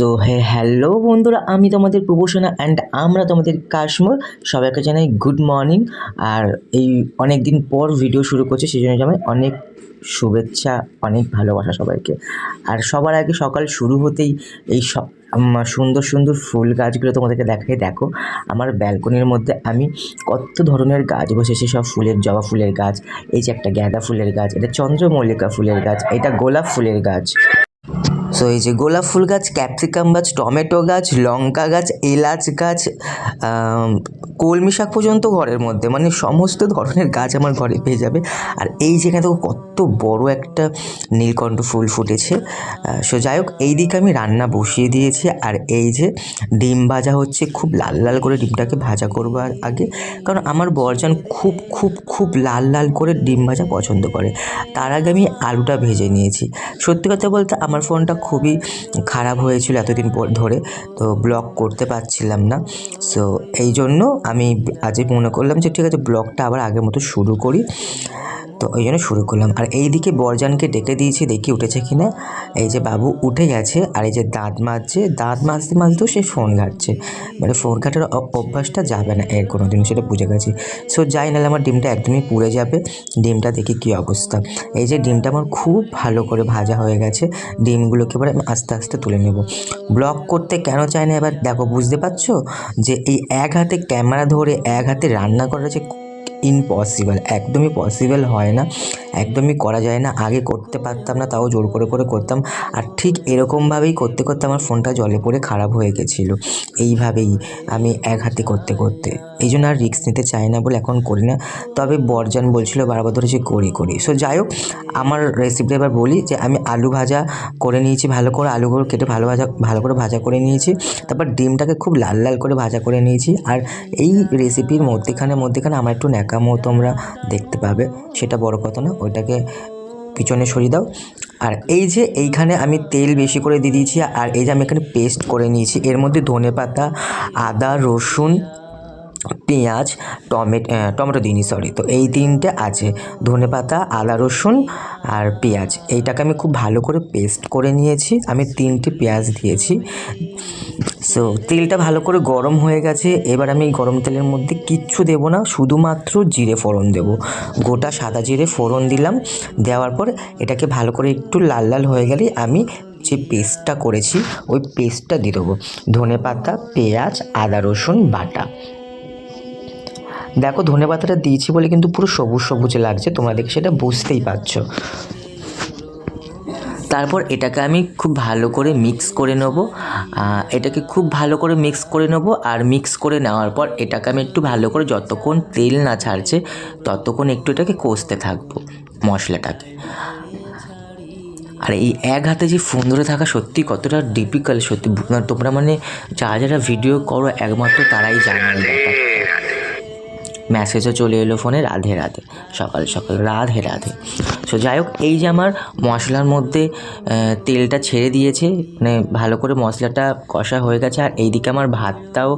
So hello বন্ধুরা, আমি তোমাদের প্রভূষণা অ্যান্ড আমরা তোমাদের কাশ্মীর। সবাইকে জানাই গুড মর্নিং। আর এই অনেক দিন পর ভিডিও শুরু করছে, সেই জন্য জানাই অনেক শুভেচ্ছা, অনেক ভালোবাসা সবাইকে। আর সবার আগে সকাল শুরু হতেই এই সুন্দর সুন্দর ফুল গাছগুলো তোমাদেরকে দেখাই। দেখো আমার ব্যালকনির মধ্যে আমি কত ধরনের গাছ বসেছি, সব ফুলের, জবা ফুলের গাছ, এই যে একটা গাঁদা ফুলের গাছ, এটা চন্দ্রমল্লিকা ফুলের গাছ, এটা গোলাপ ফুলের গাছ। সো এই যে গোলাপ ফুল গাছ, ক্যাপসিকাম গাছ, টমেটো গাছ, লঙ্কা গাছ, এলাচ গাছ, কলমি শাক পর্যন্ত ঘরের মধ্যে, মানে সমস্ত ধরনের গাছ আমার ঘরে পেয়ে যাবে। আর এই যেখানে তো কত বড় একটা নীলকণ্ঠ ফুল ফুটেছে। সো যাই হোক, এই দিকে আমি রান্না বসিয়ে দিয়েছি। আর এই যে ডিম ভাজা হচ্ছে, খুব লাল লাল করে ডিমটাকে ভাজা করবো আর আগে, কারণ আমার বরজান খুব খুব খুব লাল লাল করে ডিম ভাজা পছন্দ করে। তার আগে আমি আলুটা ভেজে নিয়েছি। সত্যি কথা বলতে আমার ফোনটা খুবই খারাপ হয়েছিল এতদিন ধরে, তো ব্লগ করতে পারছিলাম না। সো এই জন্য আমি আজই মনে করলাম যে ঠিক আছে, ব্লগটা আবার আগের মতো শুরু করি, তো ওই জন্য শুরু করলাম। আর এই দিকে বরজানকে ডেকে দিয়েছি, দেখি উঠেছে কিনা। এই যে বাবু উঠে গেছে। আর এই যে দাঁত মাজতে মাজতেও সে ফোন ঘাঁটছে, মানে ফোন ঘাটার অভ্যাসটা যাবে না এর কোনো দিন, সেটা বুঝে গেছি। সো যাই, নাহলে আমার ডিমটা একদমই পুড়ে যাবে। ডিমটা দেখি কী অবস্থা। এই যে ডিমটা আমার খুব ভালো করে ভাজা হয়ে গেছে। ডিমগুলোকে এবার আমি আস্তে আস্তে তুলে নেব। ব্লগ করতে কেন চাই না এবার দেখো, বুঝতে পারছো যে এই এক হাতে ক্যামেরা ধরে এক হাতে রান্না করা যে ইম্পসিবল, একদমই পসিবল হয় না, একদমই করা যায় না। আগে করতে পারতাম না, তাও জোর করে করে করতাম। আর ঠিক এরকমভাবেই করতে করতে আমার ফোনটা জলে পড়ে খারাপ হয়ে গেছিলো। এইভাবেই আমি এক হাতে করতে করতে, এই জন্য আর রিস্ক নিতে চাই না বলে এখন করি না। তবে বরজান বলছিল বারবার ধরে যে করি। সো যাই হোক, আমার রেসিপিটা এবার বলি। যে আমি আলু ভাজা করে নিয়েছি, ভালো করে আলুগুলো কেটে ভালো করে ভাজা করে নিয়েছি। তারপর ডিমটাকে খুব লাল লাল করে ভাজা করে নিয়েছি। আর এই রেসিপির মধ্যেখানে আমার একটু ন্যাকামো তোমরা দেখতে পাবে, সেটা বড় কথা না, ওইটাকে পিছনে সরিয়ে দাও। আর এই যে এইখানে আমি তেল বেশি করে দিয়ে দিয়েছি। আর এই যে আমি এখানে পেস্ট করে নিয়েছি, এর মধ্যে ধনেপাতা, আদা, রসুন, পেঁয়াজ, টমেটো দিইনি, সরি। তো এই তিনটে আছে, ধনেপাতা, আদা, রসুন আর পেঁয়াজ। এইটাকে আমি খুব ভালো করে পেস্ট করে নিয়েছি। আমি 3টে পেঁয়াজ দিয়েছি। সো তেলটা ভালো করে গরম হয়ে গেছে। এবার আমি গরম তেলের মধ্যে কিচ্ছু দেবো না, শুধুমাত্র জিরে ফোড়ন দেবো। গোটা সাদা জিরে ফোড়ন দিলাম। দেওয়ার পর এটাকে ভালো করে একটু লাল লাল হয়ে গেলেই আমি যে পেস্টটা করেছি ওই পেস্টটা দিয়ে দেবো। ধনেপাতা, পেঁয়াজ, আদা, রসুন বাটা। দেখো ধনেপাতাটা দিয়েছি বলে কিন্তু পুরো সবুজ সবুজ লাগছে, তোমরা দেখে সেটা বুঝতেই পারছো। তারপর এটাকে আমি খুব ভালো করে মিক্স করে নেব। এটাকে খুব ভালো করে মিক্স করে নেব। আর মিক্স করে নেওয়ার পর এটাকে আমি একটু ভালো করে, যতক্ষণ তেল না ছাড়ছে ততক্ষণ একটু এটাকে কষতে থাকবো মশলাটাকে। আর এই এক হাতে যে ফোন ধরে থাকা সত্যি কতটা ডিফিকাল্ট, সত্যি তোমরা মানে যারা ভিডিও করো একমাত্র তারাই জানেন। মেসেজও চলে এলো ফোনে, রাধে রাধে, সকাল সকাল রাধে রাধে। সো যাই হোক, এই যে আমার মশলার মধ্যে তেলটা ছেড়ে দিয়েছে, মানে ভালো করে মশলাটা কষা হয়ে গেছে। আর এইদিকে আমার ভাতটাও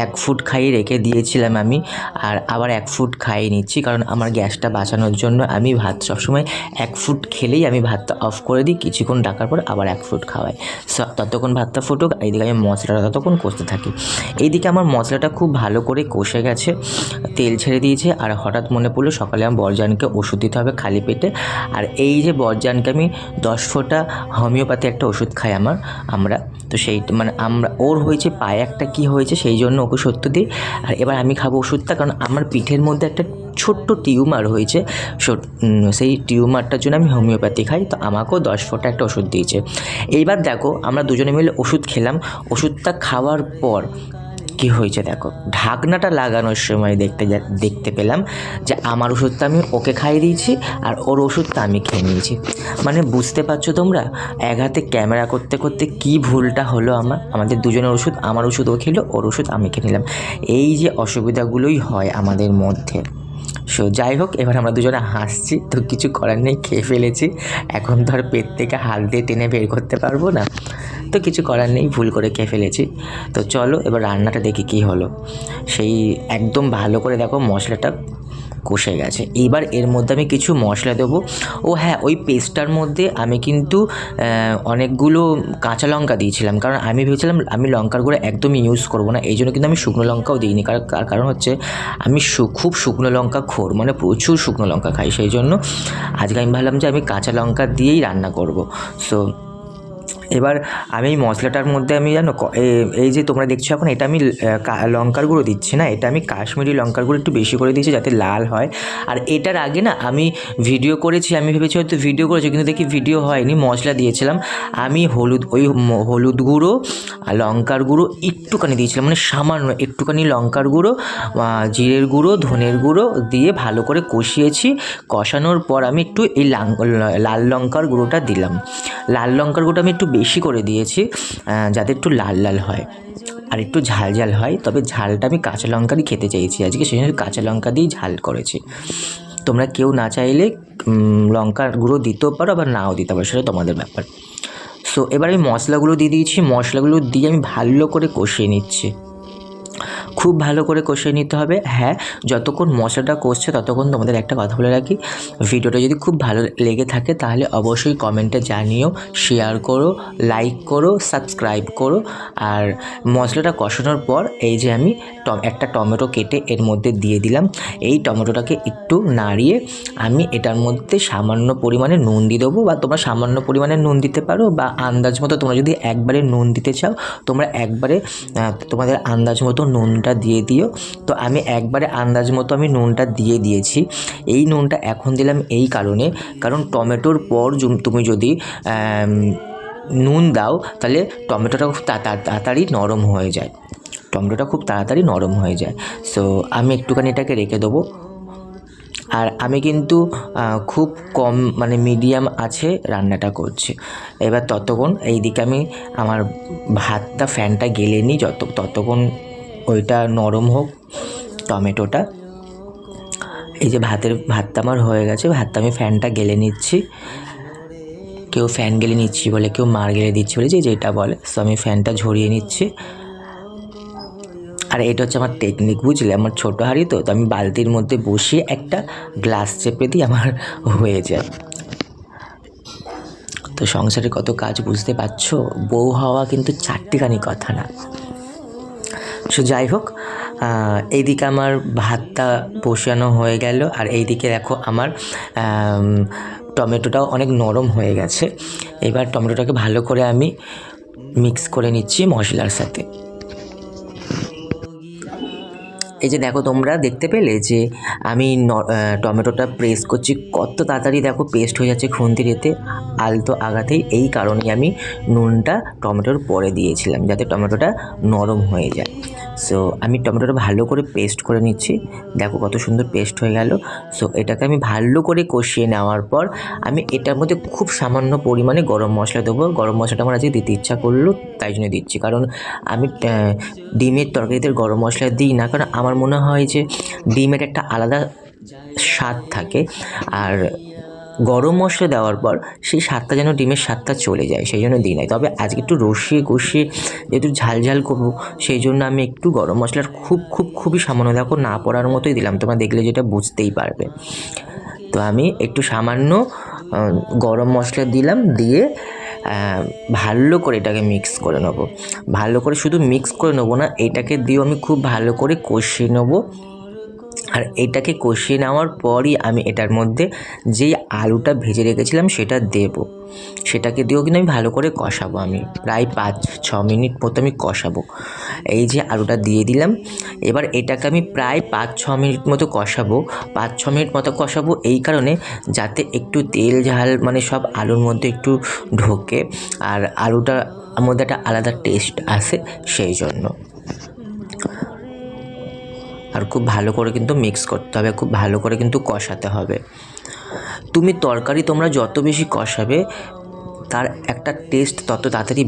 1 ফুট খাইয়ে রেখে দিয়েছিলাম আমি, আর আবার 1 ফুট খাইয়ে নিচ্ছি, কারণ আমার গ্যাসটা বাঁচানোর জন্য আমি ভাত সবসময় 1 ফুট খেলেই আমি ভাতটা অফ করে দিই, কিছুক্ষণ ডাকার পর আবার 1 ফুট খাওয়াই। ততক্ষণ ভাতটা ফুটুক, এইদিকে আমি মশলাটা ততক্ষণ কষতে থাকি। এইদিকে আমার মশলাটা খুব ভালো করে কষে গেছে, তেল ছেড়ে দিয়েছে। আর হঠাৎ মনে পড়লো সকালে আমার বরজানকে ওষুধ দিতে হবে খালি পেটে। আর এই যে বরজানকে আমি 10 ফোঁটা হোমিওপ্যাথি একটা ওষুধ খাই আমরা, তো সেই মানে ওর হয়েছে পায়ে একটা কি হয়েছে, সেই জন্য ওকে সত্য দিই। আর এবার আমি খাবো ওষুধটা, কারণ আমার পিঠের মধ্যে একটা ছোট্ট টিউমার হয়েছে। সেই টিউমারটার জন্য আমি হোমিওপ্যাথি খাই, তো আমাকেও 10 ফোঁটা একটা ওষুধ দিয়েছে। এইবার দেখো আমরা দুজনে মিলে ওষুধ খেলাম। ওষুধটা খাওয়ার পর কি হয়েছে দেখো, ঢাকনাটা লাগানোর সময় দেখতে পেলাম যে আমার ওষুধটা আমি ওকে খাইয়ে দিয়েছি আর ওর ওষুধটা আমি খেয়ে নিয়েছি। মানে বুঝতে পারছো তোমরা, এক হাতে ক্যামেরা করতে করতে কি ভুলটা হলো আমাদের দুজনের ওষুধ, আমার ওষুধ ও খেলো, ওর ওষুধ আমি খেয়ে নিলাম। এই যে অসুবিধাগুলোই হয় আমাদের মধ্যে। সো যাই হোক, এবার আমরা দুজনে হাসছি, তো কিছু করার নেই, খেয়ে ফেলেছি। এখন তো আর পেট থেকে হাল দিয়ে টেনে বের করতে পারবো না, তো কিছু করার নেই, ভুল করে খেয়ে ফেলেছি। তো চলো এবার রান্নাটা দেখি কী হলো। সেই একদম ভালো করে দেখো মশলাটা কষে গেছে। এইবার এর মধ্যে আমি কিছু মশলা দেবো। ও হ্যাঁ, ওই পেস্টটার মধ্যে আমি কিন্তু অনেকগুলো কাঁচা লঙ্কা দিয়েছিলাম, কারণ আমি ভেবেছিলাম আমি লঙ্কার গুঁড়ো একদমই ইউজ করবো না, এই জন্য কিন্তু আমি শুকনো লঙ্কাও দিইনি। কারণ হচ্ছে আমি খুব শুকনো লঙ্কা খোর, মানে প্রচুর শুকনো লঙ্কা খাই, সেই জন্য আজকে আমি ভাবলাম যে আমি কাঁচা লঙ্কা দিয়েই রান্না করব। সো এবার আমি এই মশলাটার মধ্যে আমি জানো এই যে তোমরা দেখছো এখন, এটা আমি লঙ্কার গুঁড়ো দিচ্ছি না, এটা আমি কাশ্মীরি লঙ্কার গুঁড়ো একটু বেশি করে দিয়েছি যাতে লাল হয়। আর এটার আগে না আমি ভিডিও করেছি, আমি ভেবেছি হয়তো ভিডিও করেছি, কিন্তু দেখি ভিডিও হয়নি, মশলা দিয়েছিলাম আমি হলুদ গুঁড়ো আর লঙ্কার গুঁড়ো একটুখানি দিয়েছিলাম, মানে সামান্য একটুখানি লঙ্কার গুঁড়ো, জিরের গুঁড়ো, ধনের গুঁড়ো দিয়ে ভালো করে কষিয়েছি। কষানোর পর আমি একটু এই লাল লঙ্কার গুঁড়োটা দিলাম। লাল লঙ্কার গুঁড়োটা আমি একটু বেশি করে দিয়েছি যাতে একটু লাল লাল হয় আর একটু ঝাল ঝাল হয়, তবে ঝালটা আমি কাঁচা লঙ্কারই খেতে চাইছি আজকে, সেই জন্য কাঁচা লঙ্কা দিয়েই ঝাল করেছি। তোমরা কেউ না চাইলে লঙ্কার গুঁড়ো দিতেও পারো, আবার নাও দিতে পারো, সেটা তোমাদের ব্যাপার। সো এবার আমি মশলাগুলো দিয়ে দিয়েছি, মশলাগুলো দিয়ে আমি ভালো করে কষিয়ে নিচ্ছি, খুব ভালো করে কষিয়ে নিতে হবে। হ্যাঁ, যতক্ষণ মশলাটা কষছে ততক্ষণ তোমাদের একটা কথা বলে রাখি, ভিডিওটা যদি খুব ভালো লেগে থাকে তাহলে অবশ্যই কমেন্টে জানিও, শেয়ার করো, লাইক করো, সাবস্ক্রাইব করো। আর মশলাটা কষানোর পর এই যে আমি একটা টমেটো কেটে এর মধ্যে দিয়ে দিলাম। এই টমেটোটাকে একটু নাড়িয়ে আমি এটার মধ্যে সামান্য পরিমাণে নুন দিয়ে দেবো, বা তোমরা সামান্য পরিমাণে নুন দিতে পারো, বা আন্দাজ মতো তোমরা যদি একবারে নুন দিতে চাও তোমরা একবারে তোমাদের আন্দাজ মতো নুনটা দিয়ে দিও। তো আমি একবারে আন্দাজ মতো আমি নুনটা দিয়ে দিয়েছি। এই নুনটা এখন দিলাম এই কারণ টমেটোর পর তুমি যদি নুন দাও তাহলে টমেটোটা খুব তাড়াতাড়ি নরম হয়ে যায়, সো আমি একটুখানি এটাকে রেখে দেবো। আর আমি কিন্তু খুব কম, মানে মিডিয়াম আছে রান্নাটা করছি। এবার ততক্ষণ এইদিকে আমি আমার ফ্যানটা গেলে নিই, ততক্ষণ ওইটা নরম হোক টমেটোটা। এই যে ভাতটা আমার হয়ে গেছে, ভাতটা আমি ফ্যানটা গেলে নিচ্ছি। কেউ ফ্যান গেলে নিচ্ছি বলে, কেউ মার গেলে দিচ্ছি বলে, যেটা বলে। সো আমি ফ্যানটা ঝরিয়ে নিচ্ছি। আর এটা হচ্ছে আমার টেকনিক, বুঝলে, আমার ছোটো হাঁড়ি তো আমি বালতির মধ্যে বসিয়ে একটা গ্লাস চেপে দিই, আমার হয়ে যায়। তো সংসারে কত কাজ বুঝতে পারছো, বউ হওয়া কিন্তু চারটিখানি কথা না। সো যাই হোক, এইদিকে আমার ভাতটা বসানো হয়ে গেল, আর এইদিকে দেখো আমার টমেটোটাও অনেক নরম হয়ে গেছে। এবার টমেটোটাকে ভালো করে আমি মিক্স করে নিচ্ছি মশলার সাথে। এই যে দেখো, তোমরা দেখতে পেলে যে আমি টমেটোটা প্রেস করছি, কত তাড়াতাড়ি দেখো পেস্ট হয়ে যাচ্ছে খুন্তির এতে আলতো আগাতেই। এই কারণেই আমি নুনটা টমেটোর পরে দিয়েছিলাম, যাতে টমেটোটা নরম হয়ে যায়। সো আমি টমেটোটা ভালো করে পেস্ট করে নিচ্ছি, দেখো কত সুন্দর পেস্ট হয়ে গেল। সো এটাকে আমি ভালো করে কষিয়ে নেওয়ার পর আমি এটার মধ্যে খুব সামান্য পরিমাণে গরম মশলা দেবো। গরম মশলাটা আমার আজকে দিতে ইচ্ছা করলো, তাই জন্য দিচ্ছি, কারণ আমি ডিমের তরকারিতে গরম মশলা দিই না, কারণ আমার মনে হয় যে ডিমের একটা আলাদা স্বাদ থাকে, আর গরম মশলা দেওয়ার পর সেই স্বাদটা যেন ডিমের স্বাদটা চলে যায়, সেই জন্য দিই নাই। তবে আজকে একটু রসিয়ে কষিয়ে যেহেতু ঝাল ঝাল করবো, সেই জন্য আমি একটু গরম মশলার খুবই সামান্য, দেখো না পড়ার মতোই দিলাম, তোমরা দেখলে যেটা বুঝতেই পারবে। তো আমি একটু সামান্য গরম মশলা দিলাম, দিয়ে ভালো করে এটাকে মিক্স করে নেবো। ভালো করে শুধু মিক্স করে নেবো না, এটাকে দিয়েও আমি খুব ভালো করে কষিয়ে নেবো। আর এটাকে কষিয়ে নেওয়ার পরই আমি এটার মধ্যে যেই আলুটা ভেজে রেখেছিলাম সেটা দেবো, সেটাকে দিয়েও কিন্তু আমি ভালো করে কষাবো। আমি প্রায় 5-6 মিনিট মতো আমি কষাবো। এই যে আলুটা দিয়ে দিলাম, এবার এটাকে আমি প্রায় 5-6 মিনিট মতো কষাবো। 5-6 মিনিট মতো কষাবো এই কারণে যাতে একটু তেল ঝাল মানে সব আলুর মধ্যে একটু ঢোকে, আর আলুটার মধ্যে একটা আলাদা টেস্ট আসে, সেই জন্য। আর খুব ভালো করে কিন্তু মিক্স করতে হবে, খুব ভালো করে কিন্তু কষাতে হবে। তরকারি তোমরা যত বেশি কষাবে তার একটা টেস্ট তত তাড়াতাড়ি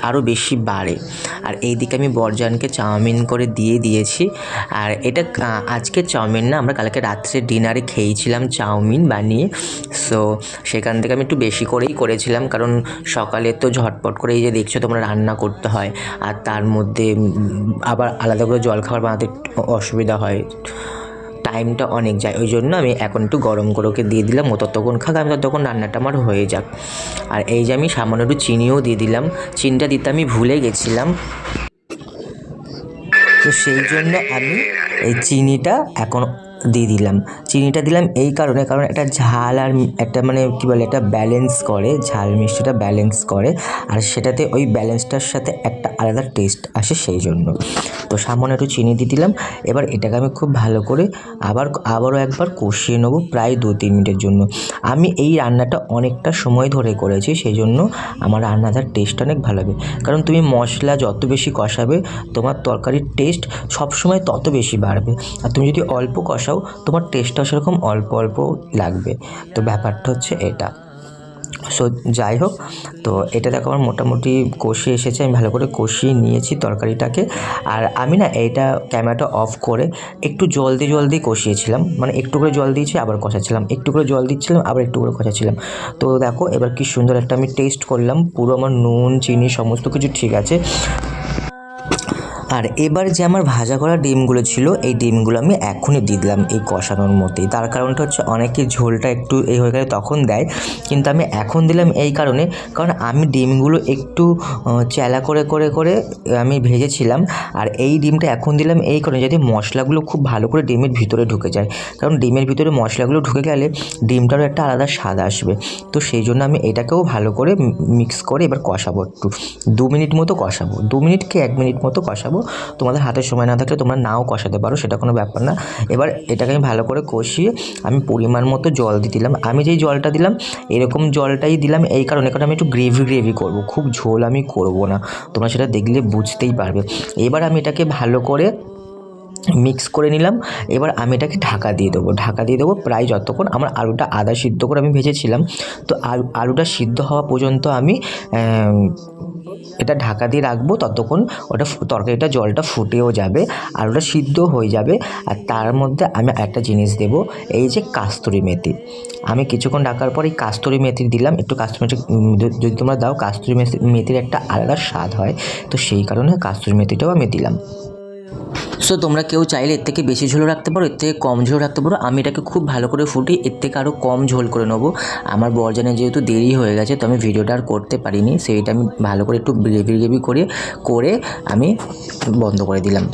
আরও বেশি বাড়ে। আর এইদিকে আমি বরজানকে চাউমিন করে দিয়েছি। আর এটা আজকে চাউমিন না, আমরা কালকে রাত্রে ডিনারে খেয়েছিলাম চাউমিন বানিয়ে। সো সেখান থেকে আমি একটু বেশি করেই করেছিলাম, কারণ সকালে তো ঝটপট করে এই যে দেখছো তোমরা রান্না করতে হয়, আর তার মধ্যে আবার আলাদা করে জলখাবার বানাতে অসুবিধা হয়, টাইমটা অনেক যায়, ওই জন্য আমি এখন একটু গরম করে ওকে দিয়ে দিলাম। ও ততক্ষণ খাক, আমি ততক্ষণ রান্নাটা আমার হয়ে যাক। আর এই যে আমি সামান্য একটু চিনিও দিয়ে দিলাম, চিনিটা দিতে আমি ভুলে গেছিলাম, তো সেই জন্য আমি এই চিনিটা এখন দিয়ে দিলাম। চিনিটা দিলাম এই কারণে, কারণ একটা ঝাল আর একটা মানে কী বলে, একটা ব্যালেন্স করে, ঝাল মিষ্টিটা ব্যালেন্স করে, আর সেটাতে ওই ব্যালেন্সটার সাথে একটা আলাদা টেস্ট আসে, সেই জন্য। তো সামান্য একটু চিনি দিয়ে দিলাম। এবার এটাকে আমি খুব ভালো করে আবারও একবার কষিয়ে নেবো প্রায় 2-3 মিনিটের জন্য। আমি এই রান্নাটা অনেকটা সময় ধরে করেছি, সেই জন্য আমার রান্নাটার টেস্ট অনেক ভালো হবে। কারণ তুমি মশলা যত বেশি কষাবে, তোমার তরকারির টেস্ট সবসময় তত বেশি বাড়বে। আর তুমি যদি অল্প কষাও, তোমার টেস্টটাও সেরকম অল্প অল্প লাগবে। তো ব্যাপারটা হচ্ছে এটা। সো যাই হোক, তো এটা দেখো আমার মোটামুটি কষিয়ে এসেছে, আমি ভালো করে কষিয়ে নিয়েছি তরকারিটাকে। আর আমি না এইটা ক্যামেরাটা অফ করে একটু জলদি কষিয়েছিলাম, মানে একটু করে জল দিয়েছি আবার কষাচ্ছিলাম, একটু করে জল দিচ্ছিলাম আবার একটু করে কষাচ্ছিলাম। তো দেখো এবার কি সুন্দর একটা আমি টেস্ট করলাম, পুরো আমার নুন চিনি সমস্ত কিছু ঠিক আছে। আর এবার যে আমার ভাজা করা ডিমগুলো ছিল, এই ডিমগুলো আমি এখনই দিয়ে দিলাম এই কষানোর মধ্যেই। তার কারণটা হচ্ছে অনেকে ঝোলটা একটু এই হয়ে গেলে তখন দেয়, কিন্তু আমি এখন দিলাম এই কারণে, কারণ আমি ডিমগুলো একটু চ্যালা করে আমি ভেজেছিলাম। আর এই ডিমটা এখন দিলাম এই কারণে, যাতে মশলাগুলো খুব ভালো করে ডিমের ভিতরে ঢুকে যায়, কারণ ডিমের ভিতরে মশলাগুলো ঢুকে গেলে ডিমটারও একটা আলাদা স্বাদ আসবে। তো সেই জন্য আমি এটাকেও ভালো করে মিক্স করে এবার কষাবো, একটু 2 মিনিট মতো কষাবো, 2 মিনিট কি 1 মিনিট মতো কষাবো। তোমাদের হাতে সময় না থাকলে তোমরা নাও কষাতে পারো, সেটা কোনো ব্যাপার না। এবার এটাকে আমি ভালো করে কষিয়ে আমি পরিমাণ মতো জল দিয়ে দিলাম। আমি যেই জলটা দিলাম এরকম জলটাই দিলাম এই কারণে, কারণ আমি একটু গ্রেভি করবো, খুব ঝোল আমি করবো না, তোমরা সেটা দেখলে বুঝতেই পারবে। এবার আমি এটাকে ভালো করে মিক্স করে নিলাম। এবার আমি এটাকে ঢাকা দিয়ে দেবো প্রায় যতক্ষণ আমার আলুটা আধা সিদ্ধ করে আমি ভেজেছিলাম, তো আলুটা সিদ্ধ হওয়া পর্যন্ত আমি এটা ঢাকা দিয়ে রাখবো। ততক্ষণ ওটা তরকারিটা জলটা ফুটেও যাবে, আলুটা সিদ্ধ হয়ে যাবে। আর তার মধ্যে আমি একটা জিনিস দেব, এই যে কাস্তুরি মেথি। আমি কিছুক্ষণ ঢাকার পর এই কাস্তুরি মেথি দিলাম, একটু কাস্তুরি মেথি যদি তোমরা দাও, কাস্তুরি মেথির একটা আলাদা স্বাদ হয়, তো সেই কারণে কাস্তুরি মেথিটাও আমি দিলাম। সো তোমরা কেউ চাইলে এর থেকে বেশি ঝোল রাখতে পারো, এর থেকে কম ঝোল রাখতে পারো। আমি এটাকে খুব ভালো করে ফুটিয়ে এর থেকে আরও কম ঝোল করে নেবো। আমার বরজানে যেহেতু দেরি হয়ে গেছে, তো আমি ভিডিওটা আর করতে পারিনি, সেইটা আমি ভালো করে একটু গ্রেভি করে আমি বন্ধ করে দিলাম।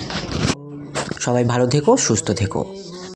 সবাই ভালো থেকো, সুস্থ থেকো।